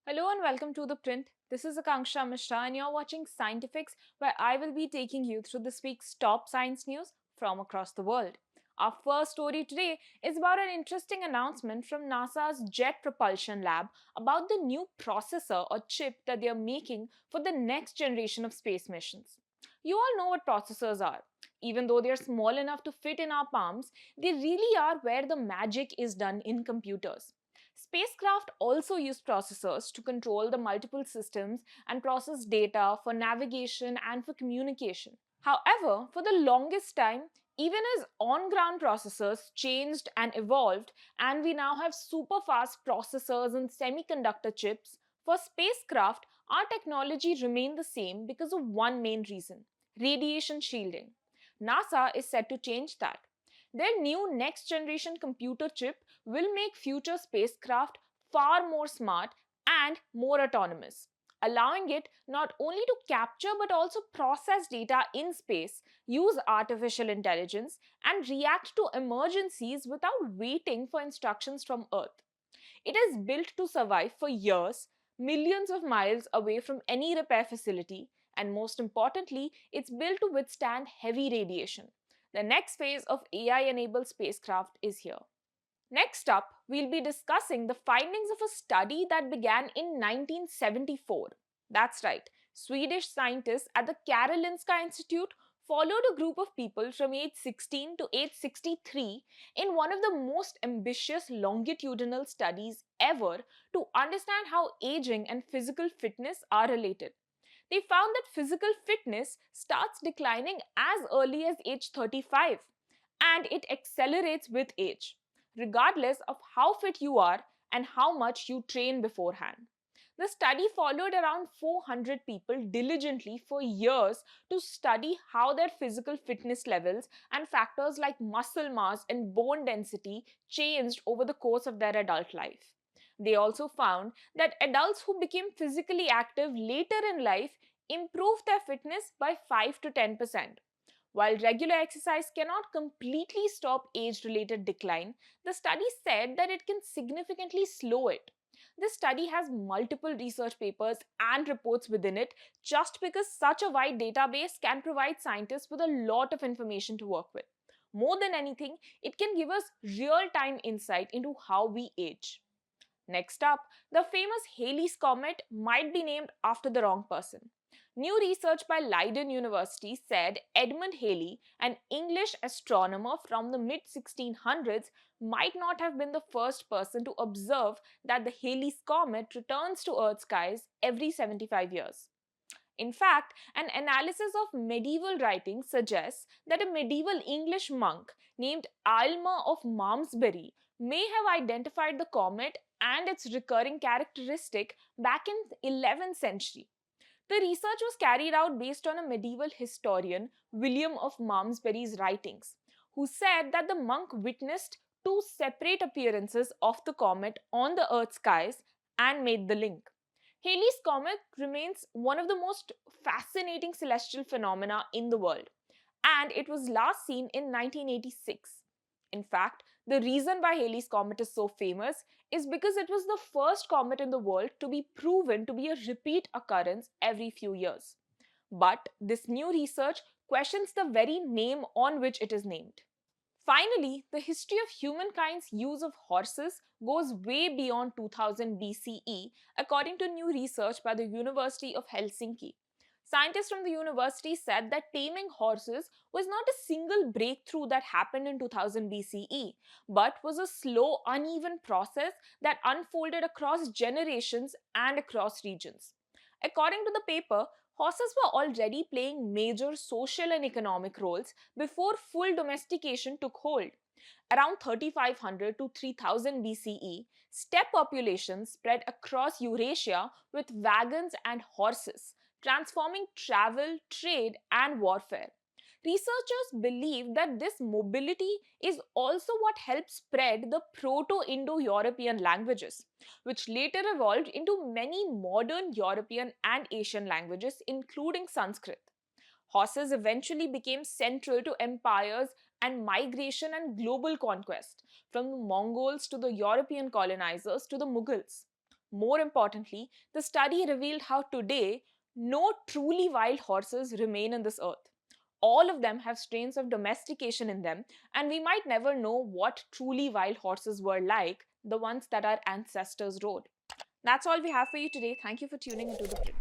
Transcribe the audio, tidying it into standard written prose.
Hello and welcome to ThePrint. This is Akanksha Mishra and you're watching Scientifix, where I will be taking you through this week's top science news from across the world. Our first story today is about an interesting announcement from NASA's Jet Propulsion Lab about the new processor or chip that they are making for the next generation of space missions. You all know what processors are. Even though they are small enough to fit in our palms, they really are where the magic is done in computers. Spacecraft also use processors to control the multiple systems and process data for navigation and for communication. However, for the longest time, even as on ground processors changed and evolved, and we now have super fast processors and semiconductor chips, for spacecraft, our technology remained the same because of one main reason: radiation shielding. NASA is set to change that. Their new next generation computer chip will make future spacecraft far more smart and more autonomous, allowing it not only to capture but also process data in space, use artificial intelligence, and react to emergencies without waiting for instructions from Earth. It is built to survive for years, millions of miles away from any repair facility, and most importantly, it's built to withstand heavy radiation. The next phase of AI enabled spacecraft is here. Next up, we'll be discussing the findings of a study that began in 1974. That's right, Swedish scientists at the Karolinska Institute followed a group of people from age 16 to age 63 in one of the most ambitious longitudinal studies ever to understand how aging and physical fitness are related. They found that physical fitness starts declining as early as age 35 and it accelerates with age, regardless of how fit you are and how much you train beforehand. The study followed around 400 people diligently for years to study how their physical fitness levels and factors like muscle mass and bone density changed over the course of their adult life. They also found that adults who became physically active later in life improved their fitness by 5 to 10%. While regular exercise cannot completely stop age related decline, the study said that it can significantly slow it. This study has multiple research papers and reports within it just because such a wide database can provide scientists with a lot of information to work with. More than anything, it can give us real time insight into how we age. Next up, the famous Halley's Comet might be named after the wrong person. New research by Leiden University said Edmund Halley, an English astronomer from the mid 1600s, might not have been the first person to observe that the Halley's Comet returns to Earth's skies every 75 years. In fact, an analysis of medieval writings suggests that a medieval English monk named Aylmer of Malmesbury may have identified the comet and its recurring characteristic back in the 11th century. The research was carried out based on a medieval historian, William of Malmesbury's writings, who said that the monk witnessed two separate appearances of the comet on the Earth's skies and made the link. Halley's Comet remains one of the most fascinating celestial phenomena in the world, and it was last seen in 1986. In fact, the reason why Halley's Comet is so famous is because it was the first comet in the world to be proven to be a repeat occurrence every few years. But this new research questions the very name on which it is named. Finally, the history of humankind's use of horses goes way beyond 2000 BCE, according to new research by the University of Helsinki. Scientists from the university said that taming horses was not a single breakthrough that happened in 2000 BCE, but was a slow, uneven process that unfolded across generations and across regions. According to the paper, horses were already playing major social and economic roles before full domestication took hold. Around 3500 to 3000 BCE, steppe populations spread across Eurasia with wagons and horses, transforming travel, trade, and warfare. Researchers believe that this mobility is also what helped spread the Proto Indo European languages, which later evolved into many modern European and Asian languages, including Sanskrit. Horses eventually became central to empires and migration and global conquest, from the Mongols to the European colonizers to the Mughals. More importantly, the study revealed how today no truly wild horses remain on this earth. All of them have strains of domestication in them, and we might never know what truly wild horses were like, the ones that our ancestors rode. That's all we have for you today. Thank you for tuning into The Print.